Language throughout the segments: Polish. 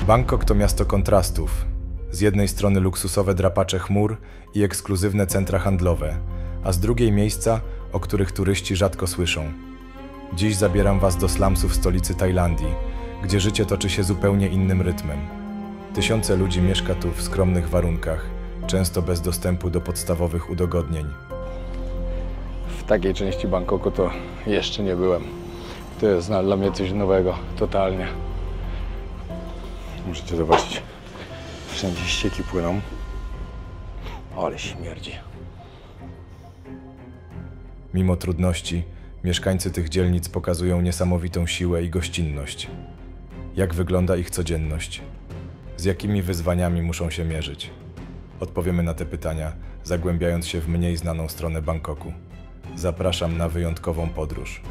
Bangkok to miasto kontrastów. Z jednej strony luksusowe drapacze chmur i ekskluzywne centra handlowe, a z drugiej miejsca, o których turyści rzadko słyszą. Dziś zabieram Was do slumsów stolicy Tajlandii, gdzie życie toczy się zupełnie innym rytmem. Tysiące ludzi mieszka tu w skromnych warunkach, często bez dostępu do podstawowych udogodnień. W takiej części Bangkoku to jeszcze nie byłem. To jest dla mnie coś nowego, totalnie. Możecie zobaczyć, wszędzie ścieki płyną, ale śmierdzi. Mimo trudności, mieszkańcy tych dzielnic pokazują niesamowitą siłę i gościnność. Jak wygląda ich codzienność? Z jakimi wyzwaniami muszą się mierzyć? Odpowiemy na te pytania, zagłębiając się w mniej znaną stronę Bangkoku. Zapraszam na wyjątkową podróż.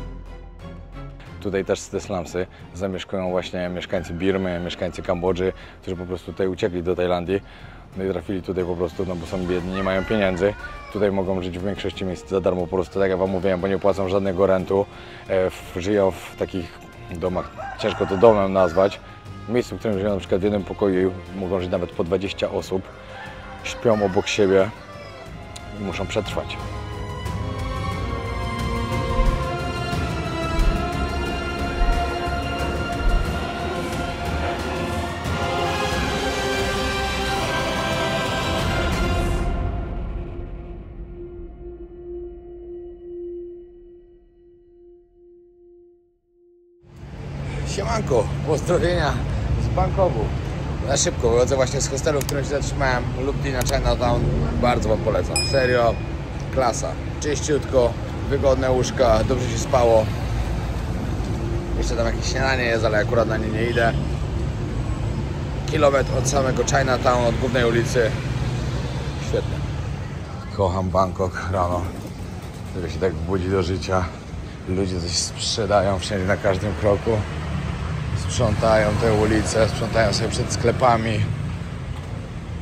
Tutaj też te slumsy zamieszkują właśnie mieszkańcy Birmy, mieszkańcy Kambodży, którzy po prostu tutaj uciekli do Tajlandii. No i trafili tutaj po prostu, no bo są biedni, nie mają pieniędzy. Tutaj mogą żyć w większości miejsc za darmo, po prostu tak jak Wam mówiłem, bo nie płacą żadnego rentu. Żyją w takich domach, ciężko to domem nazwać. W miejscu, w którym żyją na przykład w jednym pokoju, mogą żyć nawet po 20 osób. Śpią obok siebie i muszą przetrwać. Siemanko, pozdrowienia z Bangkoku. Na szybko, wychodzę właśnie z hostelu, w którym się zatrzymałem, Luptina Chinatown. Bardzo Wam polecam, serio, klasa. Czyściutko, wygodne łóżka, dobrze się spało. Jeszcze tam jakieś śniadanie jest, ale akurat na nie nie idę. Kilometr od samego Chinatown, od głównej ulicy. Świetnie. Kocham Bangkok rano, który się tak budzi do życia. Ludzie coś sprzedają wszędzie, na każdym kroku. Sprzątają te ulice, sprzątają sobie przed sklepami.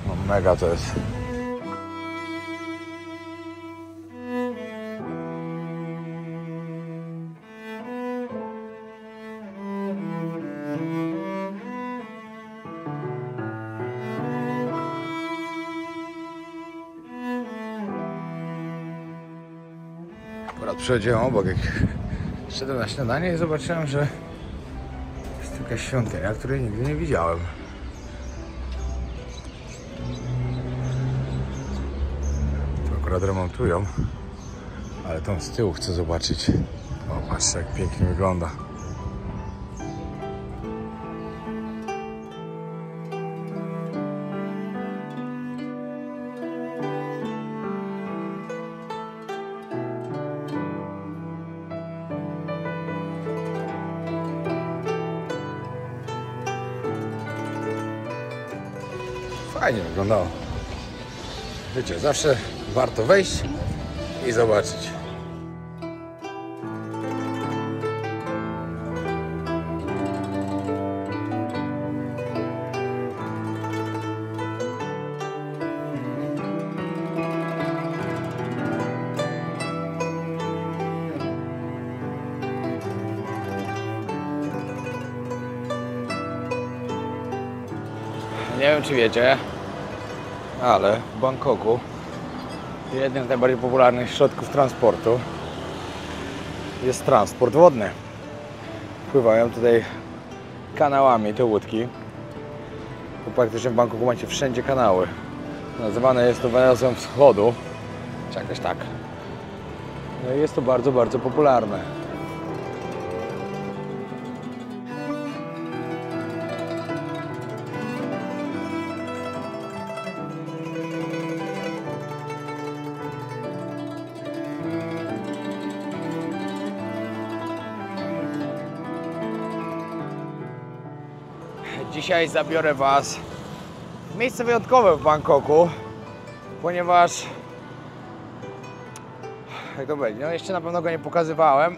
No mega to jest. Akurat przechodziłem obok, jak szedłem na śniadanie i zobaczyłem, że jest jakaś świątynia, której nigdy nie widziałem. To akurat remontują, ale tą z tyłu chcę zobaczyć. O, patrzcie, jak pięknie wygląda. Fajnie wyglądało. Wiecie, zawsze warto wejść i zobaczyć. Nie wiem, czy wiecie, ale w Bangkoku jednym z najbardziej popularnych środków transportu jest transport wodny. Pływają tutaj kanałami te łódki. Bo praktycznie w Bangkoku macie wszędzie kanały. Nazywane jest to węzłem wschodu, czy jakoś tak. No i jest to bardzo, bardzo popularne. Dzisiaj zabiorę Was w miejsce wyjątkowe w Bangkoku, ponieważ, jak to będzie, no jeszcze na pewno go nie pokazywałem,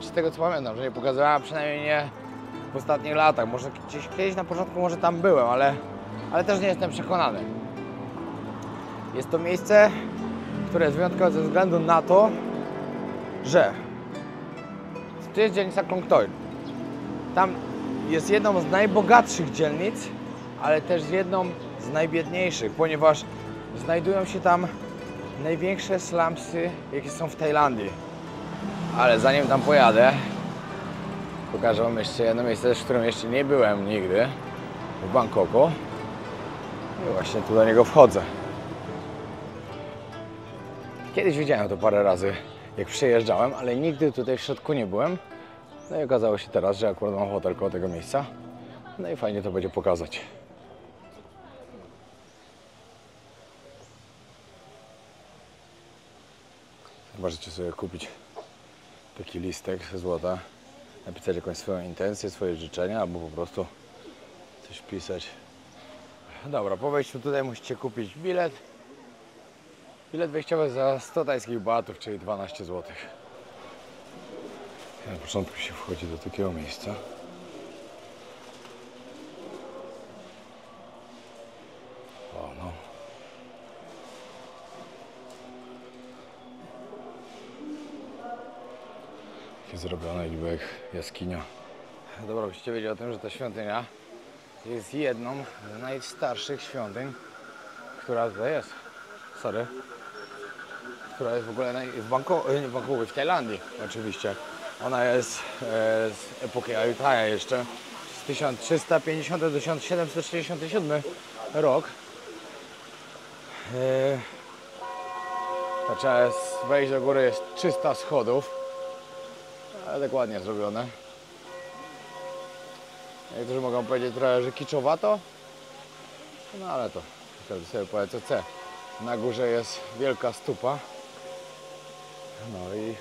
z tego co pamiętam, że nie pokazywałem, przynajmniej nie w ostatnich latach, może gdzieś kiedyś na początku może tam byłem, ale też nie jestem przekonany. Jest to miejsce, które jest wyjątkowe ze względu na to, że to jest dzielnica Klong Toen. Tam jest jedną z najbogatszych dzielnic, ale też jedną z najbiedniejszych, ponieważ znajdują się tam największe slumsy, jakie są w Tajlandii. Ale zanim tam pojadę, pokażę wam jeszcze jedno miejsce, w którym jeszcze nie byłem nigdy, w Bangkoku. I właśnie tu do niego wchodzę. Kiedyś widziałem to parę razy, jak przejeżdżałem, ale nigdy tutaj w środku nie byłem. No i okazało się teraz, że akurat mam hotel koło tego miejsca. No i fajnie to będzie pokazać. Możecie sobie kupić taki listek ze złota, napisać jakąś swoją intencję, swoje życzenia, albo po prostu coś pisać. Dobra, po wejściu tutaj musicie kupić bilet. Bilet wejściowy za 100 tajskich batów, czyli 12 zł. Na początku się wchodzi do takiego miejsca. O, no. Takie zrobione niby jak jaskinia. Dobra, musicie wiedzieć o tym, że ta świątynia jest jedną z najstarszych świątyń, która tutaj jest. Sorry. Która jest w ogóle w Bangkoku, nie w Bangkoku, w Tajlandii oczywiście. Ona jest z epoki Ayutthaya jeszcze, z 1350 do 1767 rok. Trzeba wejść do góry, jest 300 schodów, ale tak ładnie zrobione. Niektórzy mogą powiedzieć trochę, że kiczowato, no ale to każdy sobie powie co chce. Na górze jest wielka stupa, no i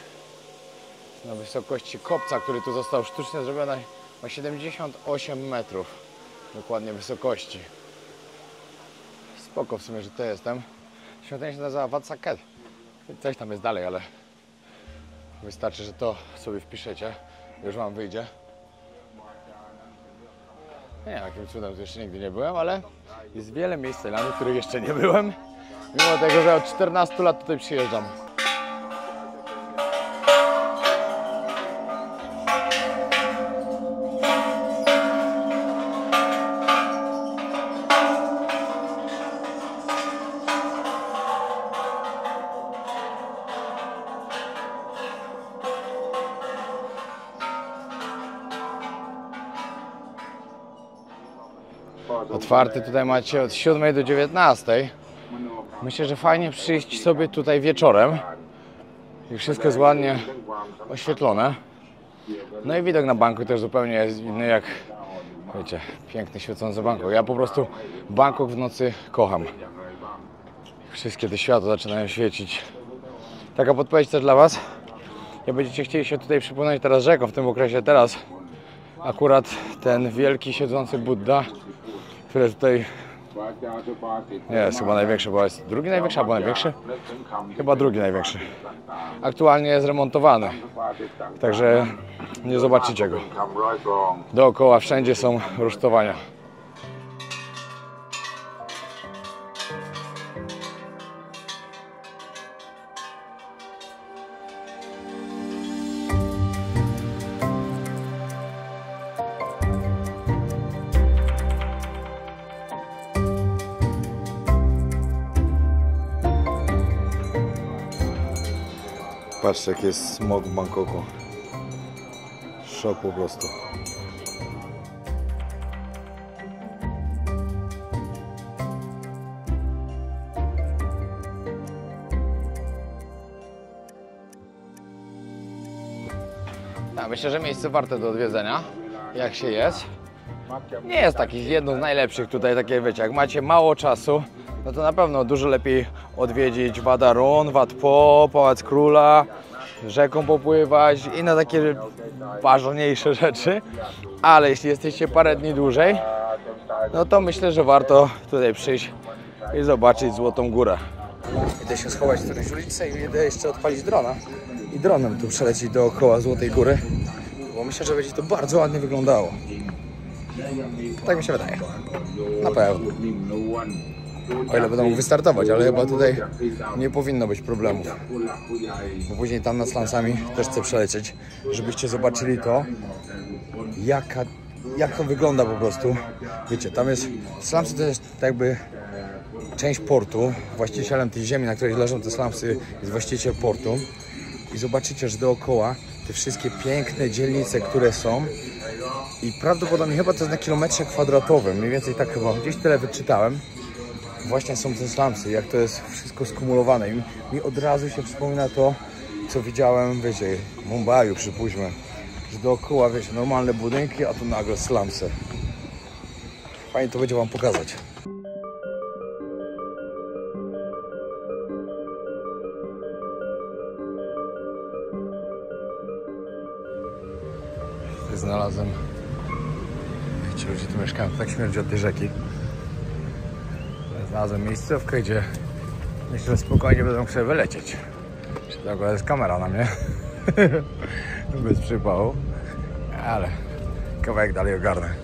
na wysokości kopca, który tu został sztucznie zrobiony, ma 78 metrów dokładnie wysokości. Spoko w sumie, że to jestem. Świątynia się nazywa Wat Saket. Coś tam jest dalej, ale wystarczy, że to sobie wpiszecie. Już wam wyjdzie. Nie wiem, jakim cudem tu jeszcze nigdy nie byłem, ale jest wiele miejsc w Tajlandii, w których jeszcze nie byłem. Mimo tego, że od 14 lat tutaj przyjeżdżam. Otwarty tutaj macie od 7 do 19. Myślę, że fajnie przyjść sobie tutaj wieczorem i wszystko jest ładnie oświetlone. No i widok na Bangkok też zupełnie jest inny, jak wiecie, piękny świecący Bangkok. Ja po prostu Bangkok w nocy kocham. Wszystkie te światła zaczynają świecić. Taka podpowiedź też dla Was. Jak będziecie chcieli się tutaj przypłynąć teraz rzeką w tym okresie teraz, akurat ten wielki siedzący Buddha, który tutaj nie jest chyba największy, bo jest drugi największy albo największy? Chyba drugi największy. Aktualnie jest remontowany, także nie zobaczycie go. Dookoła wszędzie są rusztowania. Patrzcie, jaki jest smog w Bangkoku. Szok po prostu. Ja myślę, że miejsce warte do odwiedzenia, jak się jest. Nie jest taki jedno z najlepszych tutaj, takie wiecie, jak macie mało czasu, no to na pewno dużo lepiej odwiedzić Wat Arun, Wat Po, Pałac Króla, rzeką popływać i na takie ważniejsze rzeczy. Ale jeśli jesteście parę dni dłużej, no to myślę, że warto tutaj przyjść i zobaczyć Złotą Górę. Idę się schować w którejś ulicy i idę jeszcze odpalić drona i dronem tu przelecieć dookoła Złotej Góry, bo myślę, że będzie to bardzo ładnie wyglądało. Tak mi się wydaje. Na pewno. O ile będę mógł wystartować, ale chyba tutaj nie powinno być problemów. Bo później tam nad slumsami też chcę przelecieć, żebyście zobaczyli to, jaka jak to wygląda po prostu. Wiecie, tam jest, slumsy to jest tak jakby część portu. Właścicielem tej ziemi, na której leżą te slumsy, jest właściciel portu. I zobaczycie, że dookoła te wszystkie piękne dzielnice, które są, i prawdopodobnie chyba to jest na kilometrze kwadratowym, mniej więcej tak chyba, gdzieś tyle wyczytałem, właśnie są te slumsy, jak to jest wszystko skumulowane. I mi od razu się przypomina to, co widziałem, wiecie, w Mumbaiu, przypuśćmy, że dookoła, wiecie, normalne budynki, a tu nagle slumsy. Fajnie to będzie wam pokazać. Znalazłem, ci ludzie tu mieszkają, tak śmierdzi od tej rzeki. Znalazłem miejscówkę, gdzie myślę, że spokojnie będę mógł sobie wylecieć. To jest kamera na mnie. Bez przypału. Ale kawałek dalej ogarnę.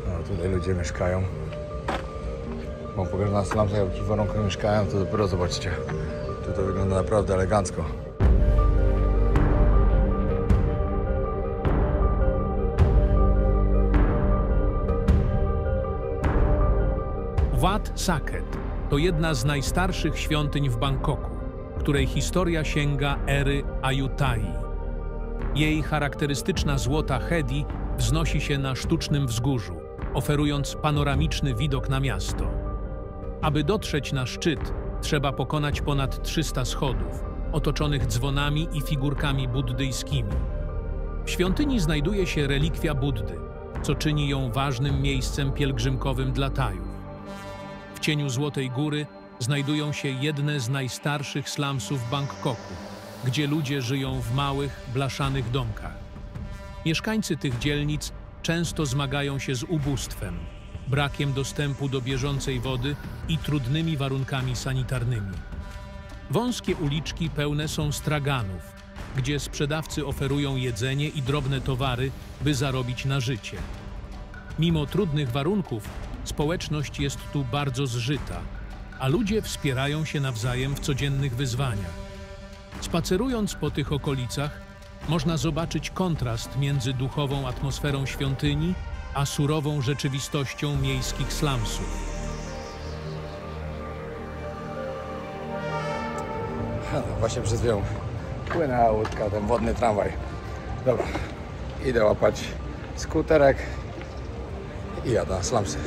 No, tutaj ludzie mieszkają. Wam pokażę na slumsach, jak w jakich warunkach mieszkają, to dopiero zobaczcie. To wygląda naprawdę elegancko. Wat Saket to jedna z najstarszych świątyń w Bangkoku, której historia sięga ery Ayutthaya. Jej charakterystyczna złota Hedi wznosi się na sztucznym wzgórzu, oferując panoramiczny widok na miasto. Aby dotrzeć na szczyt, trzeba pokonać ponad 300 schodów, otoczonych dzwonami i figurkami buddyjskimi. W świątyni znajduje się relikwia Buddy, co czyni ją ważnym miejscem pielgrzymkowym dla Tajów. W cieniu Złotej Góry znajdują się jedne z najstarszych slumsów Bangkoku, gdzie ludzie żyją w małych, blaszanych domkach. Mieszkańcy tych dzielnic często zmagają się z ubóstwem, brakiem dostępu do bieżącej wody i trudnymi warunkami sanitarnymi. Wąskie uliczki pełne są straganów, gdzie sprzedawcy oferują jedzenie i drobne towary, by zarobić na życie. Mimo trudnych warunków, społeczność jest tu bardzo zżyta, a ludzie wspierają się nawzajem w codziennych wyzwaniach. Spacerując po tych okolicach, można zobaczyć kontrast między duchową atmosferą świątyni a surową rzeczywistością miejskich slumsów. Właśnie przez chwilę płynęła łódka, ten wodny tramwaj. Dobra, idę łapać skuterek i jadę na slumsy.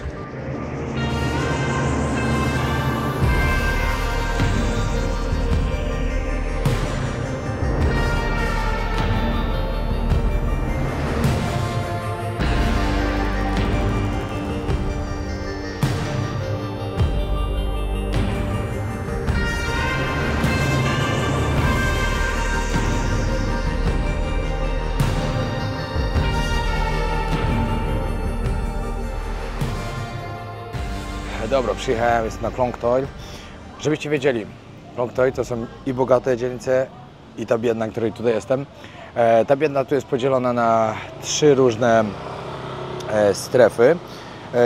Dobra, przyjechałem, jest na Klong Toei. Żebyście wiedzieli, Klong Toei to są i bogate dzielnice, i ta biedna, której tutaj jestem. Ta biedna tu jest podzielona na 3 różne strefy.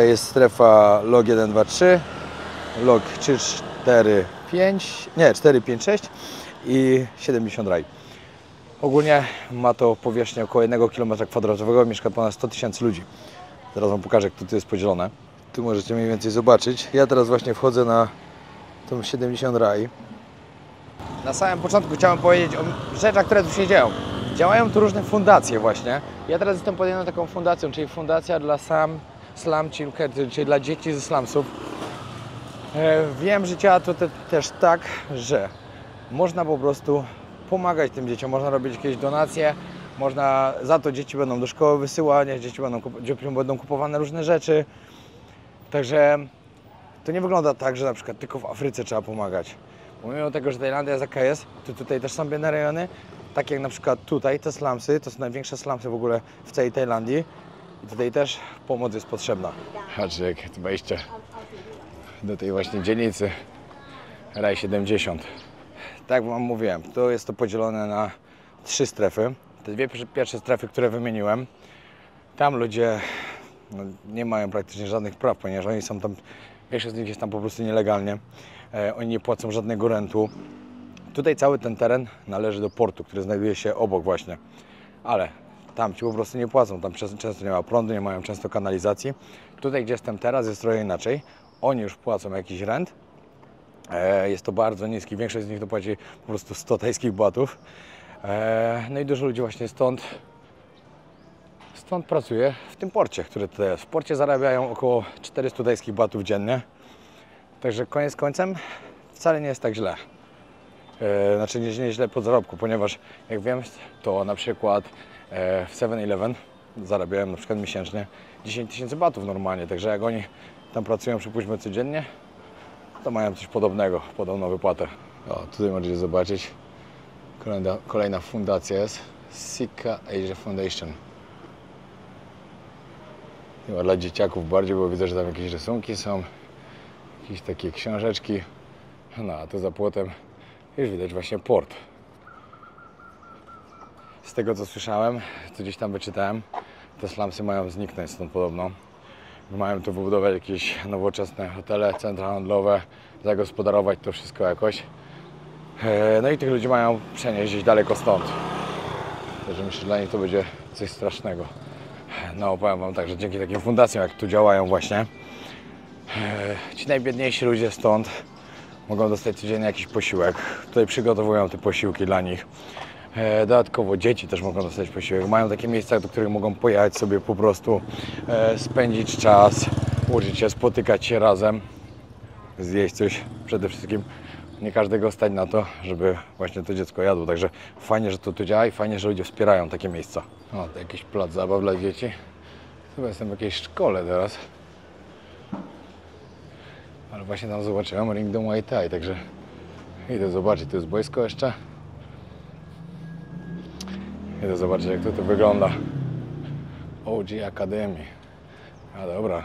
Jest strefa log 1, 2, 3, log 3, 4, 5, nie, 4, 5, 6 i 70 raj. Ogólnie ma to powierzchnię około 1 km², mieszka ponad 100 000 ludzi. Teraz wam pokażę, jak to tu jest podzielone. Tu możecie mniej więcej zobaczyć. Ja teraz właśnie wchodzę na tą 70 rai. Na samym początku chciałem powiedzieć o rzeczach, które tu się dzieją. Działają tu różne fundacje właśnie. Ja teraz jestem pod jedną taką fundacją, czyli fundacja dla Slum Children, czyli dla dzieci ze slumsów. Wiem, że działa to też tak, że można po prostu pomagać tym dzieciom, można robić jakieś donacje, można, za to dzieci będą do szkoły wysyłane, dzieciom będą kupowane różne rzeczy. Także to nie wygląda tak, że na przykład tylko w Afryce trzeba pomagać. Pomimo tego, że Tajlandia jest jaka jest, to tutaj też są biedne rejony, tak jak na przykład tutaj te slumsy, to są największe slumsy w ogóle w całej Tajlandii i tutaj też pomoc jest potrzebna. Patrzcie, jak to wejście do tej właśnie dzielnicy Raj 70. Tak jak wam mówiłem, to jest to podzielone na 3 strefy. Te 2 pierwsze strefy, które wymieniłem, tam ludzie nie mają praktycznie żadnych praw, ponieważ oni są tam, większość z nich jest tam po prostu nielegalnie. Oni nie płacą żadnego rentu. Tutaj cały ten teren należy do portu, który znajduje się obok właśnie. Ale Tam ci po prostu nie płacą, tam często nie ma prądu, nie mają często kanalizacji. Tutaj, gdzie jestem teraz, jest trochę inaczej. Oni już płacą jakiś rent. Jest to bardzo niski, większość z nich to płaci po prostu 100 tajskich batów. No i dużo ludzi właśnie stąd pracuje w tym porcie, który tutaj jest. W porcie zarabiają około 400 tajskich batów dziennie. Także koniec końcem wcale nie jest tak źle. Znaczy nie źle po zarobku, ponieważ jak wiem, to na przykład w 7-Eleven zarabiałem na przykład miesięcznie 10 tysięcy batów normalnie. Także jak oni tam pracują, przypuśćmy codziennie, to mają coś podobnego, podobną wypłatę. O, tutaj możecie zobaczyć, kolejna fundacja jest Sikha Asia Foundation. Chyba dla dzieciaków bardziej, bo widzę, że tam jakieś rysunki są, jakieś takie książeczki. No a tu za płotem już widać właśnie port. Z tego co słyszałem, co gdzieś tam wyczytałem, te slumsy mają zniknąć stąd podobno. Mają tu wybudować jakieś nowoczesne hotele, centra handlowe, zagospodarować to wszystko jakoś. No i tych ludzi mają przenieść gdzieś daleko stąd. Także myślę, że dla nich to będzie coś strasznego. No powiem wam tak, że dzięki takim fundacjom, jak tu działają właśnie, ci najbiedniejsi ludzie stąd mogą dostać codziennie jakiś posiłek. Tutaj przygotowują te posiłki dla nich. Dodatkowo dzieci też mogą dostać posiłek. Mają takie miejsca, do których mogą pojechać sobie po prostu, spędzić czas, uczyć się, spotykać się razem, zjeść coś przede wszystkim. Nie każdego stać na to, żeby właśnie to dziecko jadło. Także fajnie, że to tu działa i fajnie, że ludzie wspierają takie miejsca. O, to jakiś plac zabaw dla dzieci. Chyba jestem w jakiejś szkole teraz. Ale właśnie tam zobaczyłem ring do Muay Thai, także idę zobaczyć. To jest boisko jeszcze. Idę zobaczyć, jak to wygląda. OG Academy. A dobra.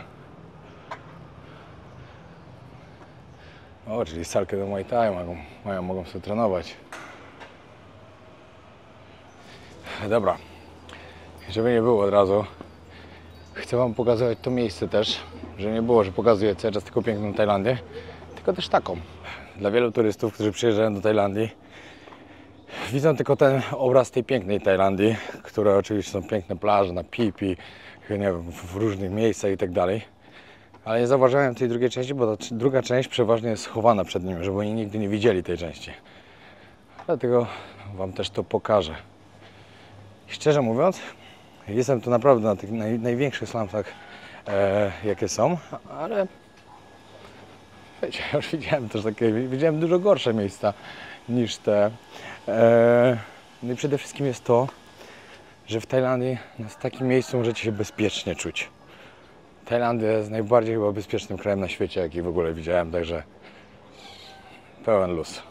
O, czyli salkę do Muay Thai mogą sobie trenować. Dobra. Żeby nie było od razu, chcę wam pokazać to miejsce też, że nie było, że pokazuję cały czas tylko piękną Tajlandię, tylko też taką. Dla wielu turystów, którzy przyjeżdżają do Tajlandii, widzą tylko ten obraz tej pięknej Tajlandii, które oczywiście są piękne plaże na Phi Phi, nie wiem, w różnych miejscach i tak dalej. Ale nie zauważyłem tej drugiej części, bo ta druga część przeważnie jest schowana przed nimi, żeby oni nigdy nie widzieli tej części. Dlatego wam też to pokażę. I szczerze mówiąc, jestem tu naprawdę na tych największych slumsach, jakie są, ale wiecie, już widziałem też takie, widziałem dużo gorsze miejsca niż te. No i przede wszystkim jest to, że w Tajlandii w takim miejscu możecie się bezpiecznie czuć. Tajlandia jest najbardziej chyba bezpiecznym krajem na świecie, jaki w ogóle widziałem, także pełen luz.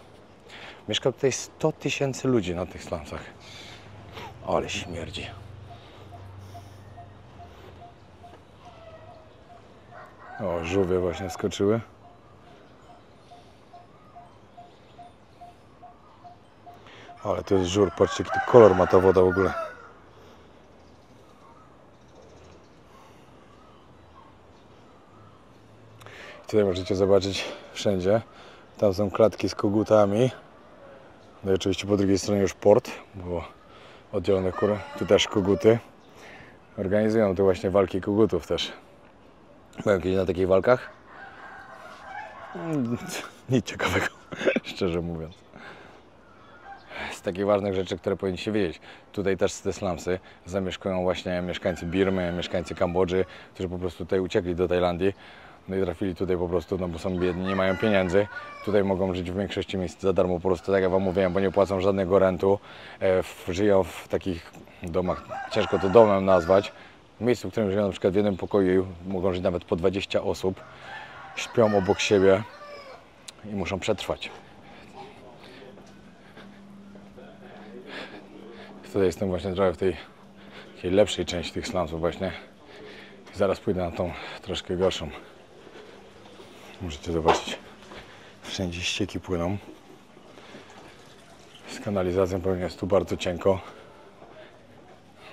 Mieszka tutaj 100 tysięcy ludzi na tych slumsach. Ale śmierdzi. O, żółwie właśnie skoczyły. Ale to jest żur, patrzcie, jaki kolor ma ta woda w ogóle. Tutaj możecie zobaczyć wszędzie. Tam są klatki z kogutami. No i oczywiście po drugiej stronie już port, bo oddzielone kury. Tu też koguty. Organizują tu właśnie walki kogutów też. Byłem kiedyś na takich walkach. Nic ciekawego, szczerze mówiąc. Z takich ważnych rzeczy, które powinniście wiedzieć. Tutaj też te slumsy zamieszkują właśnie mieszkańcy Birmy, mieszkańcy Kambodży, którzy po prostu tutaj uciekli do Tajlandii. No i trafili tutaj po prostu, no bo są biedni, nie mają pieniędzy. Tutaj mogą żyć w większości miejsc za darmo, po prostu tak jak wam mówiłem, bo nie płacą żadnego rentu. Żyją w takich domach, ciężko to domem nazwać. W miejscu, w którym żyją na przykład w jednym pokoju, mogą żyć nawet po 20 osób. Śpią obok siebie i muszą przetrwać. Tutaj jestem właśnie trochę w tej takiej lepszej części tych slumsów właśnie. Zaraz pójdę na tą troszkę gorszą. Możecie zobaczyć, wszędzie ścieki płyną. Z kanalizacją pewnie jest tu bardzo cienko.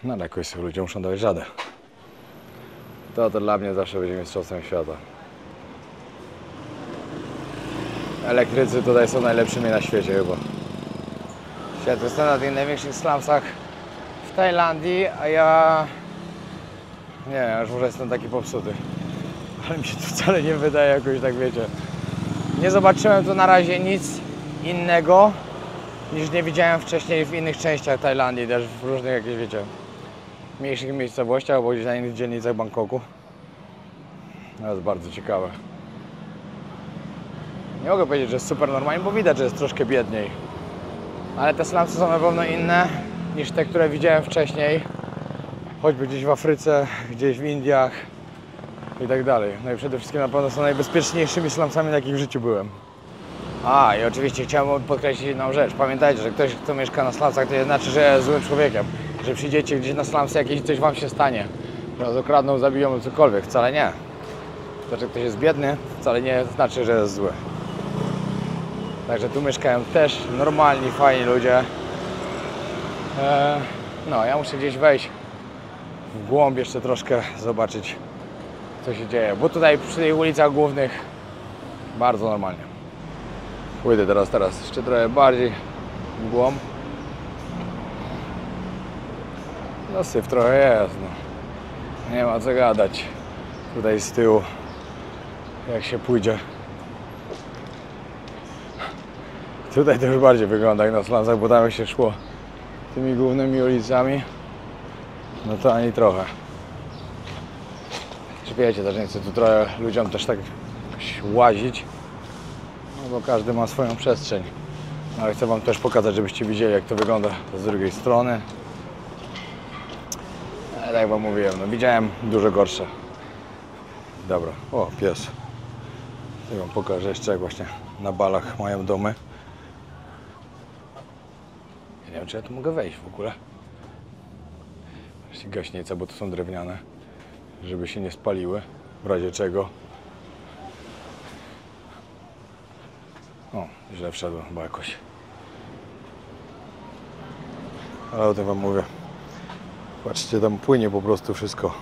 No ale jakoś sobie ludzie muszą dawać radę. To dla mnie zawsze będzie mistrzostwem świata. Elektrycy tutaj są najlepszymi na świecie chyba. Ja tu jestem na tych największych slumsach w Tajlandii, a ja... Nie, ja już może jestem taki popsuty. Ale mi się to wcale nie wydaje jakoś tak, wiecie. Nie zobaczyłem tu na razie nic innego, niż nie widziałem wcześniej w innych częściach Tajlandii, też w różnych jakichś, wiecie, mniejszych miejscowościach albo gdzieś na innych dzielnicach Bangkoku. To jest bardzo ciekawe. Nie mogę powiedzieć, że jest super normalnie, bo widać, że jest troszkę biedniej. Ale te slumsy są na pewno inne niż te, które widziałem wcześniej. Choćby gdzieś w Afryce, gdzieś w Indiach i tak dalej. No i przede wszystkim na pewno są najbezpieczniejszymi slumsami, na jakich w życiu byłem. A, i oczywiście chciałem podkreślić jedną rzecz. Pamiętajcie, że ktoś, kto mieszka na slumsach, to nie znaczy, że jest złym człowiekiem. Że przyjdziecie gdzieś na slumsy jakieś coś wam się stanie. Że was okradną, zabiją lub cokolwiek. Wcale nie. To, że ktoś jest biedny, wcale nie znaczy, że jest zły. Także tu mieszkają też normalni, fajni ludzie. No, ja muszę gdzieś wejść w głąb jeszcze troszkę, zobaczyć, co się dzieje. Bo tutaj przy tych ulicach głównych bardzo normalnie. Pójdę teraz jeszcze trochę bardziej w głąb. No syf trochę jest, no. Nie ma co gadać. Tutaj z tyłu, jak się pójdzie. Tutaj to już bardziej wygląda jak na slumsach, bo tam jak się szło tymi głównymi ulicami, no to ani trochę. Czy wiecie, też nie chcę tu trochę ludziom też tak łazić, no bo każdy ma swoją przestrzeń. No ale chcę wam też pokazać, żebyście widzieli, jak to wygląda z drugiej strony. Ale tak jak wam mówiłem, no widziałem dużo gorsze. Dobra, o pies. Ja wam pokażę jeszcze, jak właśnie na balach mają domy. Ja nie wiem, czy ja tu mogę wejść w ogóle. Właśnie gaśnica, bo to są drewniane, żeby się nie spaliły, w razie czego. O, źle wszedłem chyba jakoś. Ale o tym wam mówię. Patrzcie, tam płynie po prostu wszystko.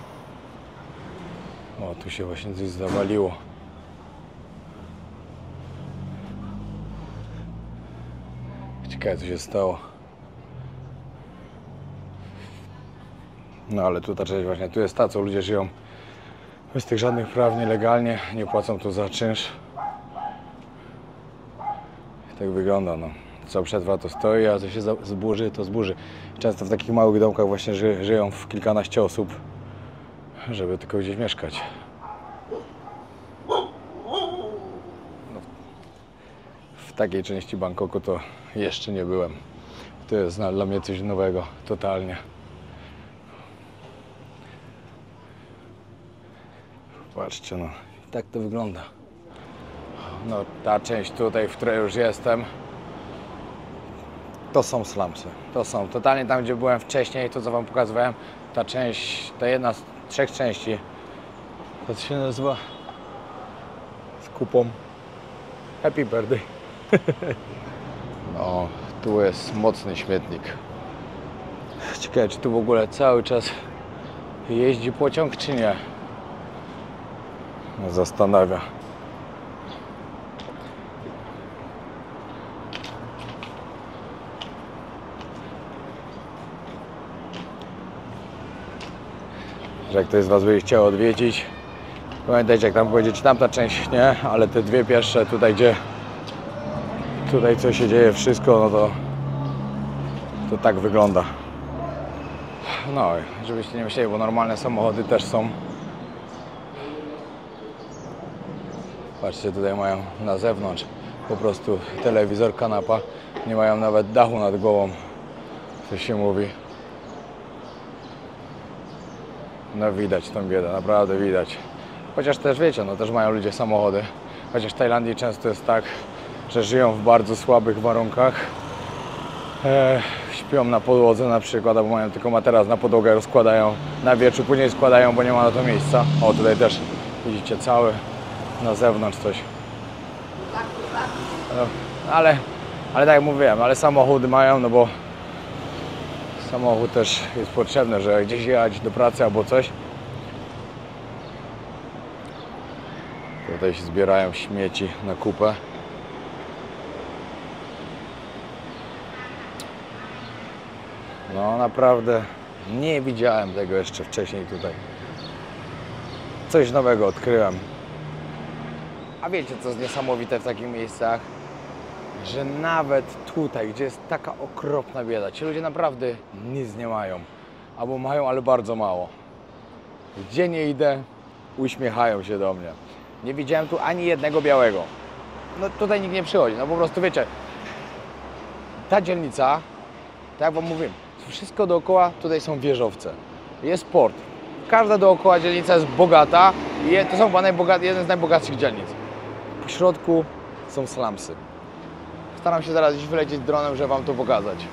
O, tu się właśnie coś zawaliło. Ciekawe, co się stało. No ale tu ta część właśnie, tu jest ta, co ludzie żyją bez tych żadnych praw, nielegalnie, nie płacą tu za czynsz. I tak wygląda, no. Co przetrwa, to stoi, a co się zburzy, to zburzy. Często w takich małych domkach właśnie żyją w kilkanaście osób, żeby tylko gdzieś mieszkać. No, w takiej części Bangkoku to jeszcze nie byłem. To jest dla mnie coś nowego, totalnie. Patrzcie, no, i tak to wygląda. No, ta część tutaj, w której już jestem, to są slumsy. To są totalnie tam, gdzie byłem wcześniej, to co wam pokazywałem. Ta część, ta jedna z 3 części, to się nazywa z kupą Happy Birthday. O, tu jest mocny śmietnik. Ciekawe, czy tu w ogóle cały czas jeździ pociąg, czy nie? Mnie zastanawia. Że jak ktoś z was by chciał odwiedzić, pamiętajcie, jak tam powiedzieć, tamta część nie, ale te dwie pierwsze tutaj, gdzie tutaj co się dzieje, wszystko, no to tak wygląda. No, żebyście nie myśleli, bo normalne samochody też są. Patrzcie, tutaj mają na zewnątrz po prostu telewizor, kanapa. Nie mają nawet dachu nad głową, co się mówi. No widać tą biedę, naprawdę widać. Chociaż też wiecie, no też mają ludzie samochody. Chociaż w Tajlandii często jest tak, że żyją w bardzo słabych warunkach. Śpią na podłodze na przykład, albo mają tylko materac na podłogę, rozkładają na wieczór, później składają, bo nie ma na to miejsca. O, tutaj też widzicie cały na zewnątrz coś. No, ale tak jak mówiłem, ale samochód mają, no bo samochód też jest potrzebny, że gdzieś jechać do pracy albo coś. Tutaj się zbierają śmieci na kupę. No naprawdę Nie widziałem tego jeszcze wcześniej tutaj. Coś nowego odkryłem. A wiecie, co jest niesamowite w takich miejscach? Że nawet tutaj, gdzie jest taka okropna bieda, ci ludzie naprawdę nic nie mają. Albo mają, ale bardzo mało. Gdzie nie idę, uśmiechają się do mnie. Nie widziałem tu ani jednego białego. No tutaj nikt nie przychodzi, no po prostu wiecie, ta dzielnica, tak jak wam mówiłem, wszystko dookoła tutaj są wieżowce. Jest port. Każda dookoła dzielnica jest bogata i to są chyba jeden z najbogatszych dzielnic. Po środku są slumsy. Staram się zaraz gdzieś wylecieć dronem, żeby wam to pokazać.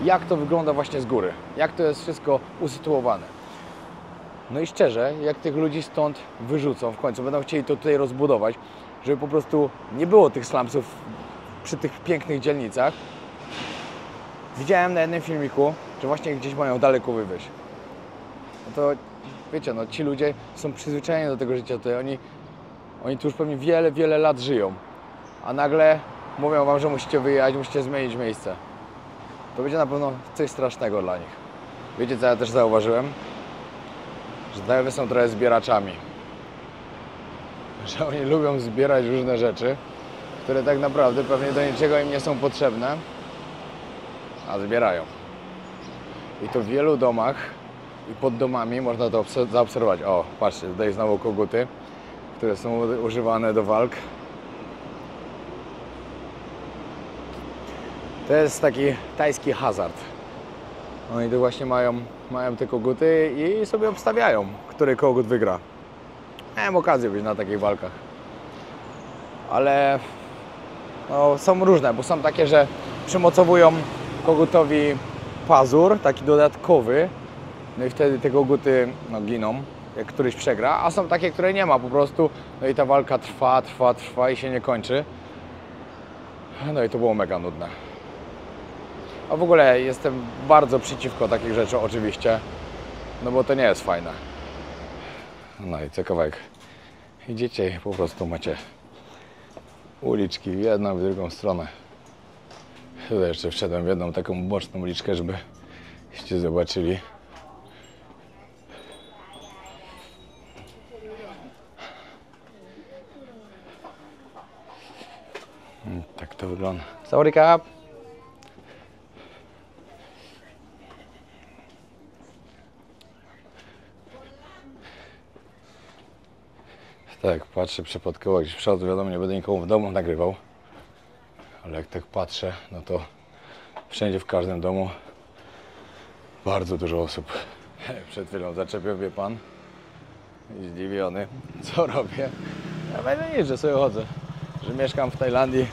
Jak to wygląda właśnie z góry. Jak to jest wszystko usytuowane. No i szczerze, jak tych ludzi stąd wyrzucą w końcu, będą chcieli to tutaj rozbudować, żeby po prostu nie było tych slumsów przy tych pięknych dzielnicach. Widziałem na jednym filmiku, że właśnie gdzieś mają daleko wywieźć. No to wiecie, no ci ludzie są przyzwyczajeni do tego życia tutaj. Oni tu już pewnie wiele lat żyją. A nagle mówią wam, że musicie wyjechać, musicie zmienić miejsce. To będzie na pewno coś strasznego dla nich. Wiecie, co ja też zauważyłem? Że Dajowie są trochę zbieraczami. Że oni lubią zbierać różne rzeczy, które tak naprawdę pewnie do niczego im nie są potrzebne, a zbierają. I to w wielu domach i pod domami można to zaobserwować. O, patrzcie, tutaj znowu koguty, które są używane do walk. To jest taki tajski hazard. Oni tu właśnie mają te koguty i sobie obstawiają, który kogut wygra. Miałem okazję być na takich walkach. Ale no, są różne, bo są takie, że przymocowują kogutowi pazur, taki dodatkowy. No i wtedy te koguty giną, jak któryś przegra. A są takie, które nie ma po prostu. No i ta walka trwa i się nie kończy. No i to było mega nudne. A w ogóle jestem bardzo przeciwko takich rzeczy oczywiście, no bo to nie jest fajne. No i co kawałek. Idziecie i po prostu macie uliczki w jedną i w drugą stronę. Tutaj jeszcze wszedłem w jedną taką boczną uliczkę, żebyście zobaczyli. Tak to wygląda. Sorry, Kap. Tak, patrzę przypadkowo gdzieś w przodu, wiadomo, nie będę nikomu w domu nagrywał. Ale jak tak patrzę, no to wszędzie, w każdym domu bardzo dużo osób. Przed chwilą zaczepił mnie pan i zdziwiony, co robię. Ja będę nic, że sobie chodzę, że mieszkam w Tajlandii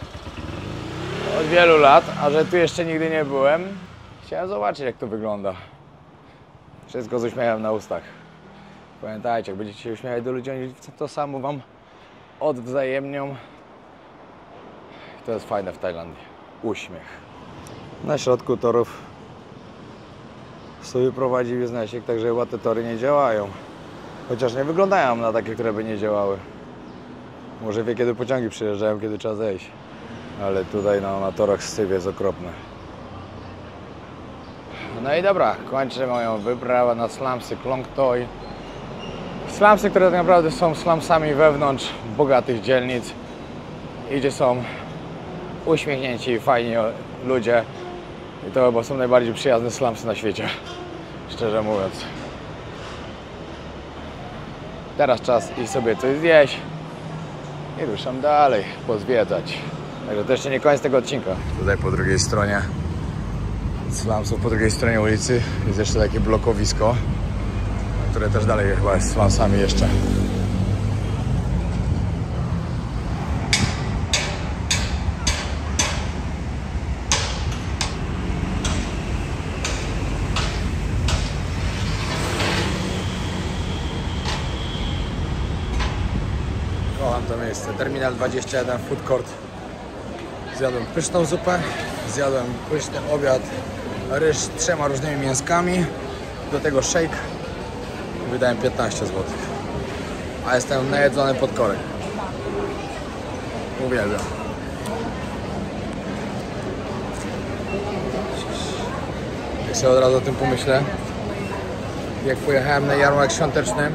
od wielu lat, a że tu jeszcze nigdy nie byłem. Chciałem zobaczyć, jak to wygląda. Wszystko z uśmiechem na ustach. Pamiętajcie, jak będziecie się uśmiechać do ludzi, oni to samo wam odwzajemnią. To jest fajne w Tajlandii. Uśmiech. Na środku torów sobie prowadzi biznesik, także chyba te tory nie działają. Chociaż nie wyglądają na takie, które by nie działały. Może wie, kiedy pociągi przyjeżdżają, kiedy trzeba zejść. Ale tutaj na torach syf jest okropne. No i dobra, kończę moją wyprawę na slumsy Klong Toi. Slumsy, które tak naprawdę są slumsami wewnątrz bogatych dzielnic i gdzie są uśmiechnięci i fajni ludzie. I to chyba są najbardziej przyjazne slumsy na świecie, szczerze mówiąc. Teraz czas iść sobie coś zjeść i ruszam dalej, pozwiedzać. Także to jeszcze nie koniec tego odcinka. Tutaj po drugiej stronie slumsów, po drugiej stronie ulicy jest jeszcze takie blokowisko, które też dalej chyba jest slumsami jeszcze. Kocham to miejsce. Terminal 21 Food Court. Zjadłem pyszną zupę, zjadłem pyszny obiad, ryż z 3 różnymi mięskami, do tego shake. Wydałem 15 zł. A jestem najedzony pod korek. Uwielbiam. Jak sobie od razu o tym pomyślę, jak pojechałem na jarmark świąteczny,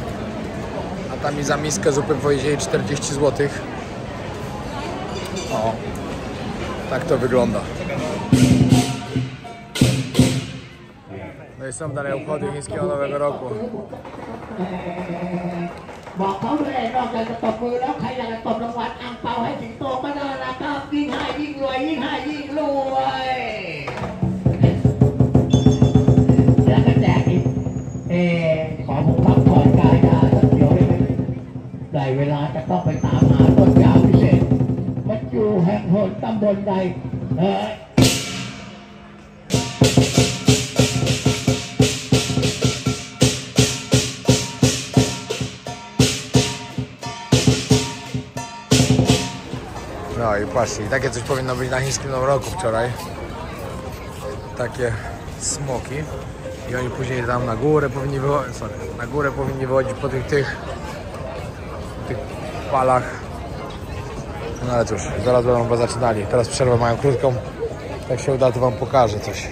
a tam mi za miskę zupy powiedzieli 40 zł. O, tak to wygląda. No i są dalej obchody chińskiego Nowego Roku. บอกเขาเลยนอกจากจะตบมือแล้วใครอยากจะตบรางวัลอังเปาให้สิงโตก็ได้นะครับยิ่งให้ยิ่งรวยยิ่งให้ยิ่งรวยแล้วก็แจกอีกขอผมพักผ่อนกายาสักเดี๋ยวได้ไหมได้เวลาจะต้องไปตามหาต้นยาวพิเศษมัดอยู่แห่งหนตำบลใดNo i patrzcie, takie coś powinno być na chińskim Nowym Roku wczoraj. Takie smoki. I oni później tam na górę powinni wychodzić, na górę powinni wychodzić po tych falach. No ale cóż, zaraz będą chyba zaczynali. Teraz przerwę mają krótką. Jak się uda, to wam pokażę coś.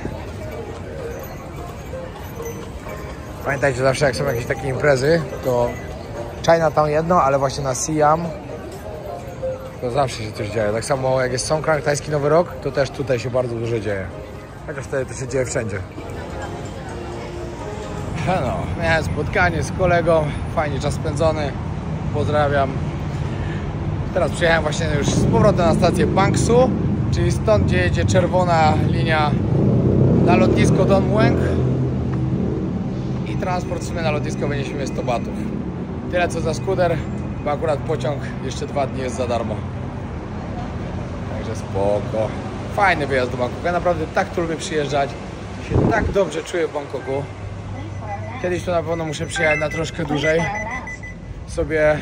Pamiętajcie, zawsze jak są jakieś takie imprezy, to Chinatown jedno, ale właśnie na Siam to zawsze się coś dzieje. Tak samo jak jest Songkran, tajski Nowy Rok, to też tutaj się bardzo dużo dzieje. Chociaż wtedy to się dzieje wszędzie. No, miałem spotkanie z kolegą, fajnie czas spędzony, pozdrawiam. Teraz przyjechałem właśnie już z powrotem na stację Bangsu, czyli stąd, gdzie jedzie czerwona linia na lotnisko Don Mueang i transport w sumie na lotnisko będzie się 100 batów. Tyle co za skuter, bo akurat pociąg jeszcze 2 dni jest za darmo. Także spoko. Fajny wyjazd do Bangkoku. Ja naprawdę tak tu lubię przyjeżdżać. Się tak dobrze czuję w Bangkoku. Kiedyś to na pewno muszę przyjechać na troszkę dłużej. Sobie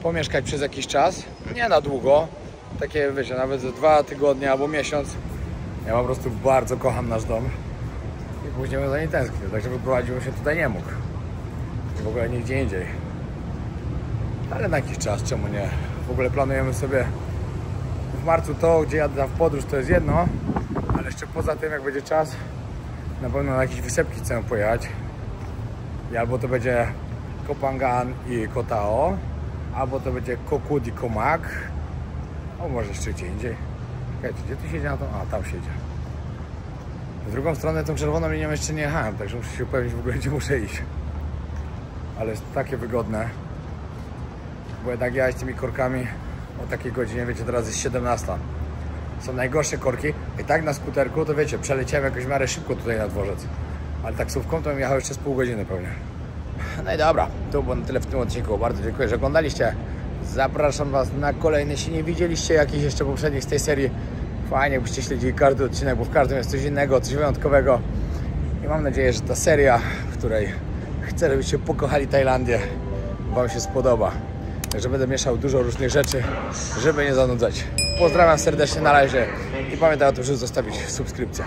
pomieszkać przez jakiś czas. Nie na długo. Takie wiecie, nawet za 2 tygodnie albo miesiąc. Ja po prostu bardzo kocham nasz dom. I później bym za nie tęsknił. Także wyprowadziłbym się tutaj nie mógł. W ogóle nigdzie indziej. Ale na jakiś czas, czemu nie? W ogóle planujemy sobie w marcu to, gdzie jadę w podróż, to jest jedno, ale jeszcze poza tym, jak będzie czas, na pewno na jakieś wysepki chcę pojechać. I albo to będzie Koh Phangan i Koh Tao, albo to będzie Koh Kud i Koh Mak, albo może jeszcze gdzie indziej. Słuchajcie, gdzie tu siedzi na to? A, tam siedzi. W drugą stronę tą czerwoną linią jeszcze nie jechałem, także muszę się upewnić w ogóle, gdzie muszę iść. Ale jest takie wygodne. Bo jednak jechać tymi korkami o takiej godzinie, wiecie, teraz jest 17. Są najgorsze korki i tak na skuterku, to wiecie, przeleciałem jakoś w miarę szybko tutaj na dworzec. Ale taksówką to bym jechał jeszcze z pół godziny pewnie. No i dobra, to było na tyle w tym odcinku. Bardzo dziękuję, że oglądaliście. Zapraszam was na kolejny, jeśli nie widzieliście jakichś jeszcze poprzednich z tej serii. Fajnie, jakbyście śledzili każdy odcinek, bo w każdym jest coś innego, coś wyjątkowego. I mam nadzieję, że ta seria, w której chcę, żebyście pokochali Tajlandię, wam się spodoba. Także będę mieszał dużo różnych rzeczy, żeby nie zanudzać. Pozdrawiam serdecznie, na razie i pamiętaj o tym, żeby zostawić subskrypcję.